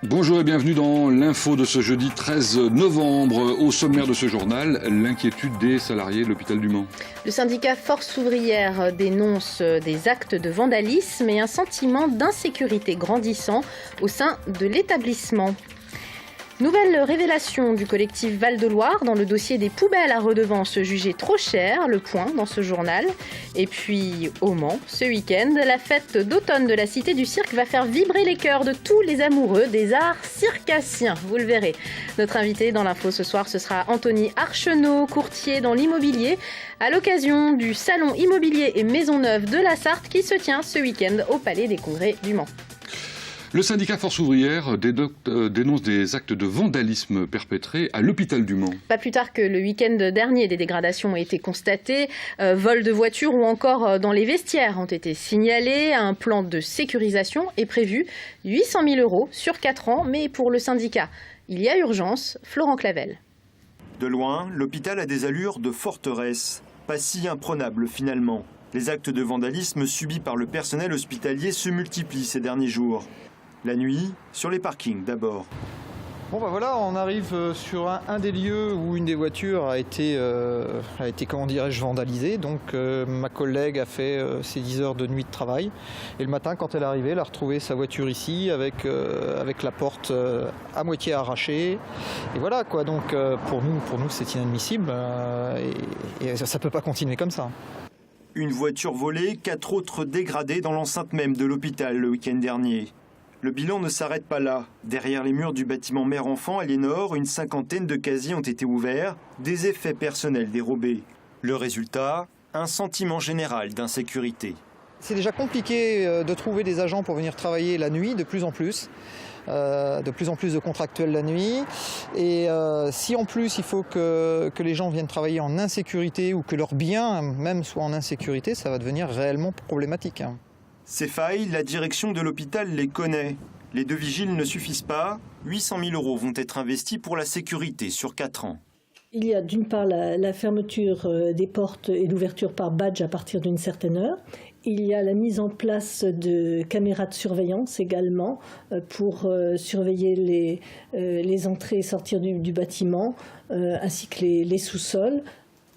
Bonjour et bienvenue dans l'info de ce jeudi 13 novembre. Au sommaire de ce journal, l'inquiétude des salariés de l'hôpital du Mans. Le syndicat Force ouvrière dénonce des actes de vandalisme et un sentiment d'insécurité grandissant au sein de l'établissement. Nouvelle révélation du collectif Val-de-Loire dans le dossier des poubelles à redevance jugées trop chères, le point dans ce journal. Et puis au Mans, ce week-end, la fête d'automne de la Cité du Cirque va faire vibrer les cœurs de tous les amoureux des arts circassiens, vous le verrez. Notre invité dans l'info ce soir, ce sera Anthony Archenot, courtier dans l'immobilier, à l'occasion du salon immobilier et Maisonneuve de la Sarthe qui se tient ce week-end au Palais des Congrès du Mans. Le syndicat Force ouvrière dénonce des actes de vandalisme perpétrés à l'hôpital du Mans. Pas plus tard que le week-end dernier, des dégradations ont été constatées. Vols de voitures ou encore dans les vestiaires ont été signalés. Un plan de sécurisation est prévu. 800 000 € sur 4 ans. Mais pour le syndicat, il y a urgence. Florent Clavel. De loin, l'hôpital a des allures de forteresse. Pas si imprenable finalement. Les actes de vandalisme subis par le personnel hospitalier se multiplient ces derniers jours. La nuit, sur les parkings d'abord. Bon bah voilà, on arrive sur un des lieux où une des voitures a été comment dirais-je, vandalisée. Donc ma collègue a fait ses 10 heures de nuit de travail. Et le matin, quand elle est arrivée, elle a retrouvé sa voiture ici avec la porte à moitié arrachée. Et voilà quoi, donc pour nous c'est inadmissible et ça ne peut pas continuer comme ça. Une voiture volée, 4 autres dégradées dans l'enceinte même de l'hôpital le week-end dernier. Le bilan ne s'arrête pas là. Derrière les murs du bâtiment mère-enfant Aliénor, une cinquantaine de casiers ont été ouverts, des effets personnels dérobés. Le résultat, un sentiment général d'insécurité. C'est déjà compliqué de trouver des agents pour venir travailler la nuit, de plus en plus de contractuels la nuit. Et si en plus il faut que les gens viennent travailler en insécurité ou que leurs biens même soient en insécurité, ça va devenir réellement problématique. Ces failles, la direction de l'hôpital les connaît. Les 2 vigiles ne suffisent pas. 800 000 € vont être investis pour la sécurité sur 4 ans. Il y a d'une part la fermeture des portes et l'ouverture par badge à partir d'une certaine heure. Il y a la mise en place de caméras de surveillance également pour surveiller les entrées et sorties du bâtiment ainsi que les sous-sols.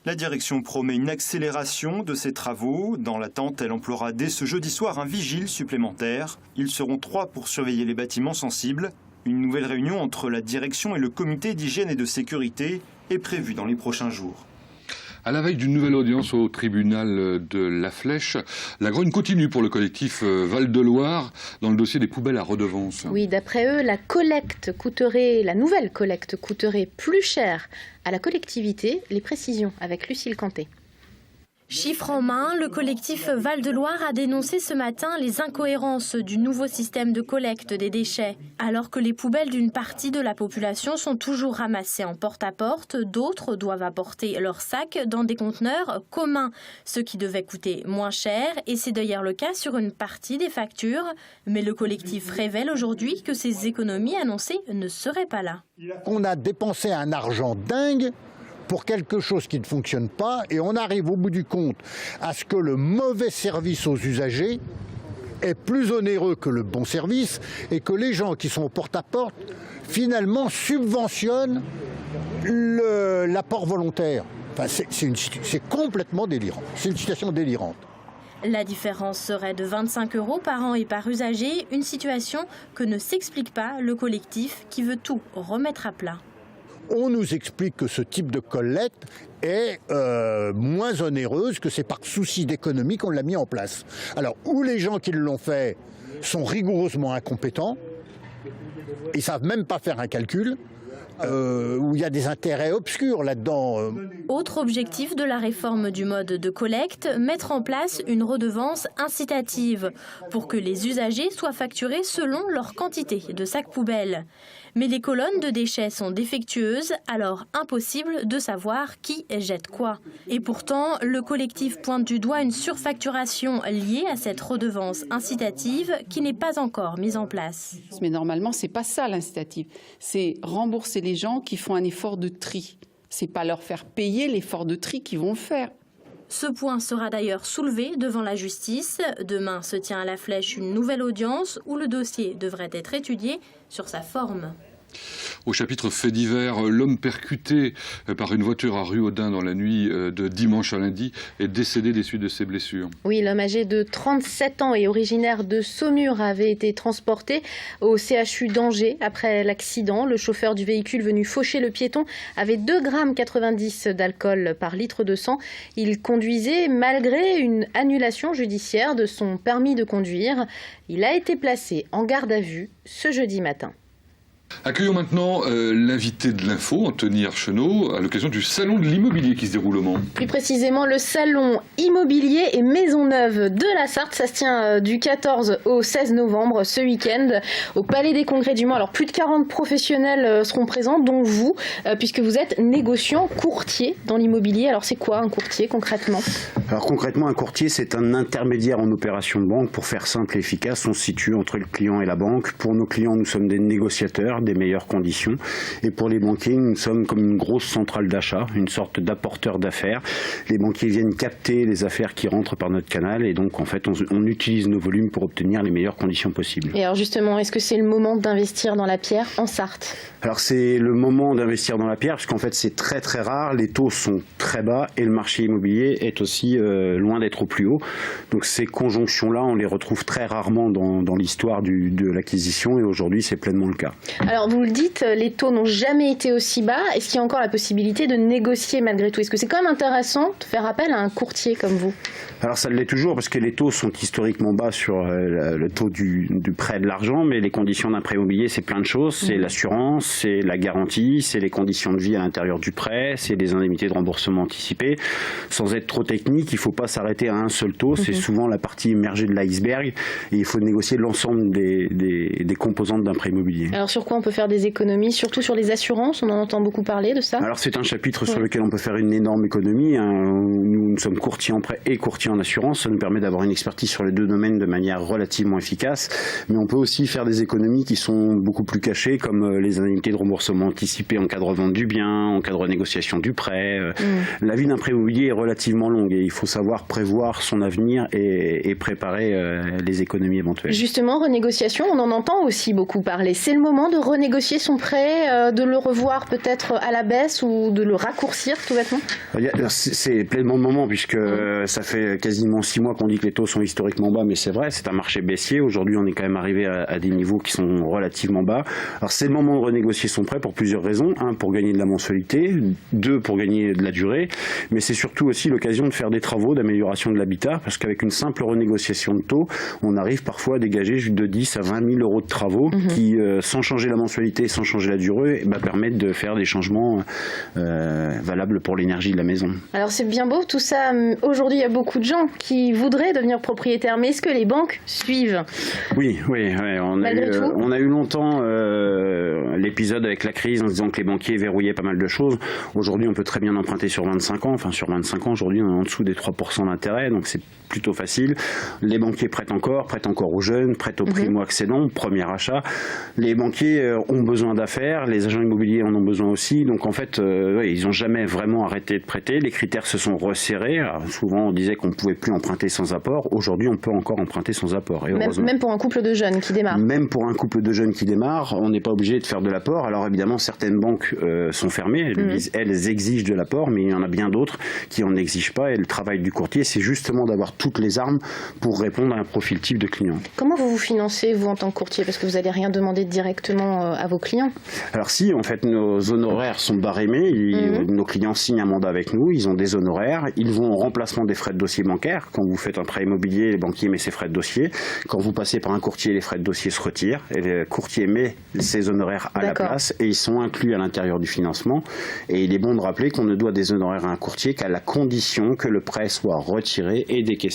La direction promet une accélération de ces travaux. Dans l'attente, elle emploiera dès ce jeudi soir un vigile supplémentaire. Ils seront 3 pour surveiller les bâtiments sensibles. Une nouvelle réunion entre la direction et le comité d'hygiène et de sécurité est prévue dans les prochains jours. À la veille d'une nouvelle audience au tribunal de La Flèche, la grogne continue pour le collectif Val-de-Loire dans le dossier des poubelles à redevance. Oui, d'après eux, la nouvelle collecte coûterait plus cher à la collectivité. Les précisions avec Lucille Canté. Chiffres en main, le collectif Val-de-Loire a dénoncé ce matin les incohérences du nouveau système de collecte des déchets. Alors que les poubelles d'une partie de la population sont toujours ramassées en porte-à-porte, d'autres doivent apporter leurs sacs dans des conteneurs communs, ce qui devait coûter moins cher, et c'est d'ailleurs le cas sur une partie des factures. Mais le collectif révèle aujourd'hui que ces économies annoncées ne seraient pas là. On a dépensé un argent dingue pour quelque chose qui ne fonctionne pas et on arrive au bout du compte à ce que le mauvais service aux usagers est plus onéreux que le bon service et que les gens qui sont au porte-à-porte finalement subventionnent l'apport volontaire. Enfin, c'est complètement délirant, c'est une situation délirante. La différence serait de 25 € par an et par usager, une situation que ne s'explique pas le collectif qui veut tout remettre à plat. On nous explique que ce type de collecte est moins onéreuse, que c'est par souci d'économie qu'on l'a mis en place. Alors, où les gens qui l'ont fait sont rigoureusement incompétents, ils ne savent même pas faire un calcul, où il y a des intérêts obscurs là-dedans. Autre objectif de la réforme du mode de collecte, mettre en place une redevance incitative pour que les usagers soient facturés selon leur quantité de sacs poubelles. Mais les colonnes de déchets sont défectueuses, alors impossible de savoir qui jette quoi. Et pourtant, le collectif pointe du doigt une surfacturation liée à cette redevance incitative qui n'est pas encore mise en place. Mais normalement, c'est pas ça l'incitative. C'est rembourser les gens qui font un effort de tri. C'est pas leur faire payer l'effort de tri qu'ils vont faire. Ce point sera d'ailleurs soulevé devant la justice. Demain se tient à la Flèche une nouvelle audience où le dossier devrait être étudié sur sa forme. Au chapitre fait divers, l'homme percuté par une voiture à Ruaudin dans la nuit de dimanche à lundi est décédé des suites de ses blessures. Oui, l'homme âgé de 37 ans et originaire de Saumur avait été transporté au CHU d'Angers après l'accident. Le chauffeur du véhicule venu faucher le piéton avait 2,90 g d'alcool par litre de sang. Il conduisait malgré une annulation judiciaire de son permis de conduire. Il a été placé en garde à vue ce jeudi matin. Accueillons maintenant l'invité de l'info, Anthony Archenot, à l'occasion du salon de l'immobilier qui se déroule au Mans. Plus précisément, le salon immobilier et maison neuve de la Sarthe. Ça se tient du 14 au 16 novembre, ce week-end, au Palais des Congrès du Mans. Alors, plus de 40 professionnels seront présents, dont vous, puisque vous êtes négociant, courtier dans l'immobilier. Alors, c'est quoi un courtier concrètement ? Alors concrètement, un courtier, c'est un intermédiaire en opération de banque. Pour faire simple et efficace, on se situe entre le client et la banque. Pour nos clients, nous sommes des négociateurs, des meilleures conditions. Et pour les banquiers, nous sommes comme une grosse centrale d'achat, une sorte d'apporteur d'affaires. Les banquiers viennent capter les affaires qui rentrent par notre canal et donc en fait, on utilise nos volumes pour obtenir les meilleures conditions possibles. Et alors justement, est-ce que c'est le moment d'investir dans la pierre en Sarthe ? Alors c'est le moment d'investir dans la pierre parce qu'en fait c'est très très rare, les taux sont très bas et le marché immobilier est aussi loin d'être au plus haut. Donc ces conjonctions-là, on les retrouve très rarement dans l'histoire de l'acquisition et aujourd'hui c'est pleinement le cas. Alors vous le dites, les taux n'ont jamais été aussi bas. Est-ce qu'il y a encore la possibilité de négocier malgré tout ? Est-ce que c'est quand même intéressant de faire appel à un courtier comme vous ? Alors ça l'est toujours parce que les taux sont historiquement bas sur le taux du prêt de l'argent, mais les conditions d'un prêt immobilier c'est plein de choses, c'est l'assurance, c'est la garantie, c'est les conditions de vie à l'intérieur du prêt, c'est des indemnités de remboursement anticipé. Sans être trop technique, il ne faut pas s'arrêter à un seul taux, c'est souvent la partie immergée de l'iceberg et il faut négocier l'ensemble des composantes d'un prêt immobilier. Alors sur quoi on peut faire des économies, surtout sur les assurances, on en entend beaucoup parler de ça ? Alors c'est un chapitre sur lequel on peut faire une énorme économie. Nous sommes courtiers en prêt et courtiers en assurance, ça nous permet d'avoir une expertise sur les deux domaines de manière relativement efficace, mais on peut aussi faire des économies qui sont beaucoup plus cachées comme les indemnités de remboursement anticipé en cas de revente du bien, en cas de renégociation du prêt. La vie d'un prêt immobilier est relativement longue et il faut savoir prévoir son avenir et préparer les économies éventuelles. Justement, renégociation, on en entend aussi beaucoup parler. C'est le moment de renégocier son prêt, de le revoir peut-être à la baisse ou de le raccourcir tout bêtement ? C'est pleinement le moment puisque ça fait quasiment 6 mois qu'on dit que les taux sont historiquement bas, mais c'est vrai, c'est un marché baissier. Aujourd'hui, on est quand même arrivé à des niveaux qui sont relativement bas. Alors c'est le moment de renégocier son prêt pour plusieurs raisons. 1, pour gagner de la mensualité. 2, pour gagner de la durée. Mais c'est surtout aussi l'occasion de faire des travaux d'amélioration de l'habitat parce qu'avec une simple renégociation de taux, on arrive parfois à dégager de 10 à 20 000 euros de travaux qui, sans changer la mensualité, sans changer la durée, permettent de faire des changements valables pour l'énergie de la maison. Alors c'est bien beau tout ça. Aujourd'hui, il y a beaucoup de gens qui voudraient devenir propriétaires, mais est-ce que les banques suivent ? Oui. On a eu longtemps l'épisode avec la crise en disant que les banquiers verrouillaient pas mal de choses. Aujourd'hui, on peut très bien emprunter sur 25 ans. Enfin, sur 25 ans, aujourd'hui, on est en dessous des 3% d'intérêt, donc c'est plutôt facile. Les banquiers prêtent encore aux jeunes, prêtent aux primo-accédants, premier achat. Les banquiers ont besoin d'affaires, les agents immobiliers en ont besoin aussi. Donc en fait, ils n'ont jamais vraiment arrêté de prêter. Les critères se sont resserrés. Alors, souvent, on disait qu'on ne pouvait plus emprunter sans apport. Aujourd'hui, on peut encore emprunter sans apport. Et même pour un couple de jeunes qui démarre. Même pour un couple de jeunes qui démarre, on n'est pas obligé de faire de l'apport. Alors évidemment, certaines banques sont fermées. Elles exigent de l'apport, mais il y en a bien d'autres qui n'en exigent pas. Et le travail du courtier, c'est justement d'avoir toutes les armes pour répondre à un profil type de client. Comment vous vous financez, vous, en tant que courtier ? Parce que vous n'allez rien demander directement à vos clients. Alors si, en fait, nos honoraires sont barémés. Nos clients signent un mandat avec nous. Ils ont des honoraires. Ils vont en remplacement des frais de dossier bancaire. Quand vous faites un prêt immobilier, le banquier met ses frais de dossier. Quand vous passez par un courtier, les frais de dossier se retirent. Et le courtier met ses honoraires à la place et ils sont inclus à l'intérieur du financement. Et il est bon de rappeler qu'on ne doit des honoraires à un courtier qu'à la condition que le prêt soit retiré et décaissé.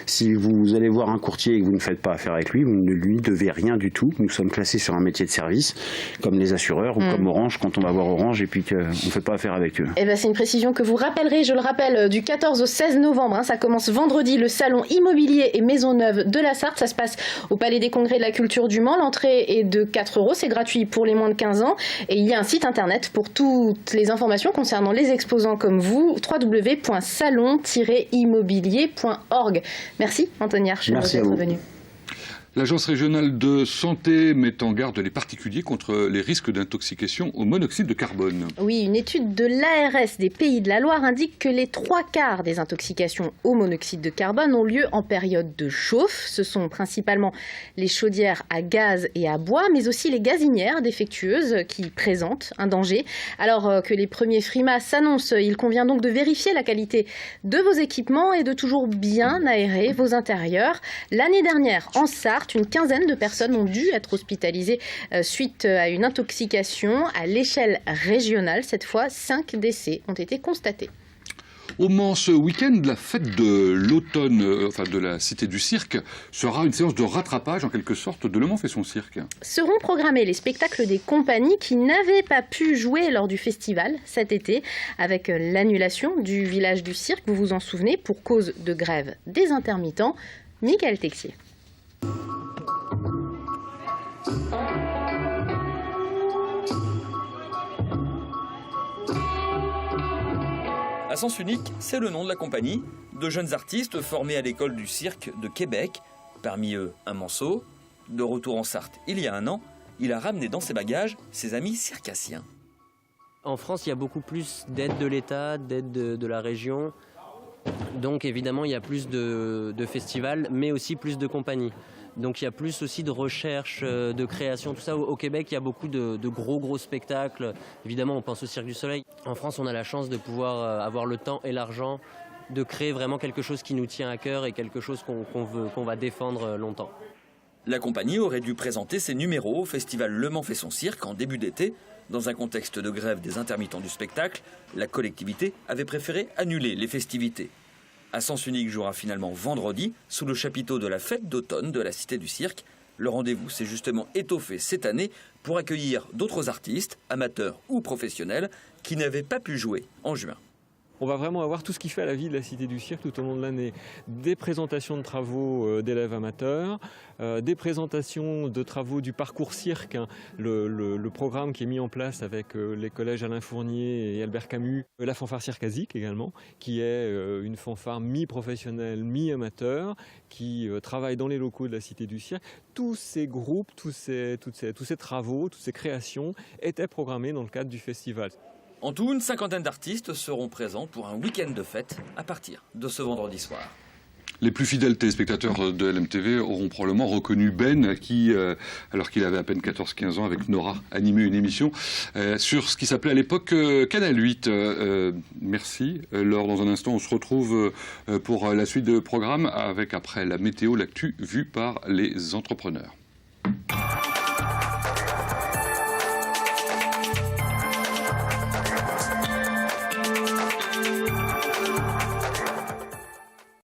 Si vous allez voir un courtier et que vous ne faites pas affaire avec lui, vous ne lui devez rien du tout. Nous sommes classés sur un métier de service. services, comme les assureurs ou comme Orange, quand on va voir Orange et puis qu'on ne fait pas affaire avec eux. Eh ben, c'est une précision que vous rappellerez, je le rappelle, du 14 au 16 novembre. Ça commence vendredi, le salon immobilier et maison neuve de la Sarthe. Ça se passe au Palais des Congrès de la Culture du Mans. L'entrée est de 4 €. C'est gratuit pour les moins de 15 ans. Et il y a un site internet pour toutes les informations concernant les exposants comme vous, www.salon-immobilier.org. Merci Anthony Archer d'être venu. L'Agence régionale de santé met en garde les particuliers contre les risques d'intoxication au monoxyde de carbone. Oui, une étude de l'ARS des Pays de la Loire indique que les 3/4 des intoxications au monoxyde de carbone ont lieu en période de chauffe. Ce sont principalement les chaudières à gaz et à bois, mais aussi les gazinières défectueuses qui présentent un danger. Alors que les premiers frimas s'annoncent, il convient donc de vérifier la qualité de vos équipements et de toujours bien aérer vos intérieurs. L'année dernière, en Sarthe, une quinzaine de personnes ont dû être hospitalisées suite à une intoxication à l'échelle régionale. Cette fois, 5 décès ont été constatés. Au Mans, ce week-end, la fête de l'automne, de la Cité du Cirque, sera une séance de rattrapage, en quelque sorte, de Le Mans fait son cirque. Seront programmés les spectacles des compagnies qui n'avaient pas pu jouer lors du festival cet été, avec l'annulation du village du cirque, vous vous en souvenez, pour cause de grève des intermittents. Michael Texier. À Sens Unique, c'est le nom de la compagnie, de jeunes artistes formés à l'école du cirque de Québec. Parmi eux, un Manceau. De retour en Sarthe il y a un an, il a ramené dans ses bagages ses amis circassiens. En France, il y a beaucoup plus d'aide de l'État, d'aide de la région. Donc évidemment, il y a plus de festivals, mais aussi plus de compagnies. Donc il y a plus aussi de recherche, de création, tout ça. Au Québec, il y a beaucoup de gros spectacles. Évidemment, on pense au Cirque du Soleil. En France, on a la chance de pouvoir avoir le temps et l'argent de créer vraiment quelque chose qui nous tient à cœur et quelque chose qu'on va défendre longtemps. La compagnie aurait dû présenter ses numéros au festival Le Mans fait son cirque en début d'été. Dans un contexte de grève des intermittents du spectacle, la collectivité avait préféré annuler les festivités. À Sens Unique jouera finalement vendredi, sous le chapiteau de la fête d'automne de la Cité du Cirque. Le rendez-vous s'est justement étoffé cette année pour accueillir d'autres artistes, amateurs ou professionnels, qui n'avaient pas pu jouer en juin. On va vraiment avoir tout ce qui fait à la vie de la Cité du Cirque tout au long de l'année. Des présentations de travaux d'élèves amateurs, des présentations de travaux du parcours cirque, hein, le programme qui est mis en place avec les collèges Alain Fournier et Albert Camus, la fanfare circasique également, qui est une fanfare mi-professionnelle, mi-amateur, qui travaille dans les locaux de la Cité du Cirque. Tous ces groupes, tous ces travaux, toutes ces créations étaient programmés dans le cadre du festival. En tout, une cinquantaine d'artistes seront présents pour un week-end de fête à partir de ce vendredi soir. Les plus fidèles téléspectateurs de LMTV auront probablement reconnu Ben qui, alors qu'il avait à peine 14-15 ans, avec Nora, animé une émission sur ce qui s'appelait à l'époque Canal 8. Merci. Laure, dans un instant, on se retrouve pour la suite de programme avec, après la météo, l'actu vue par les entrepreneurs.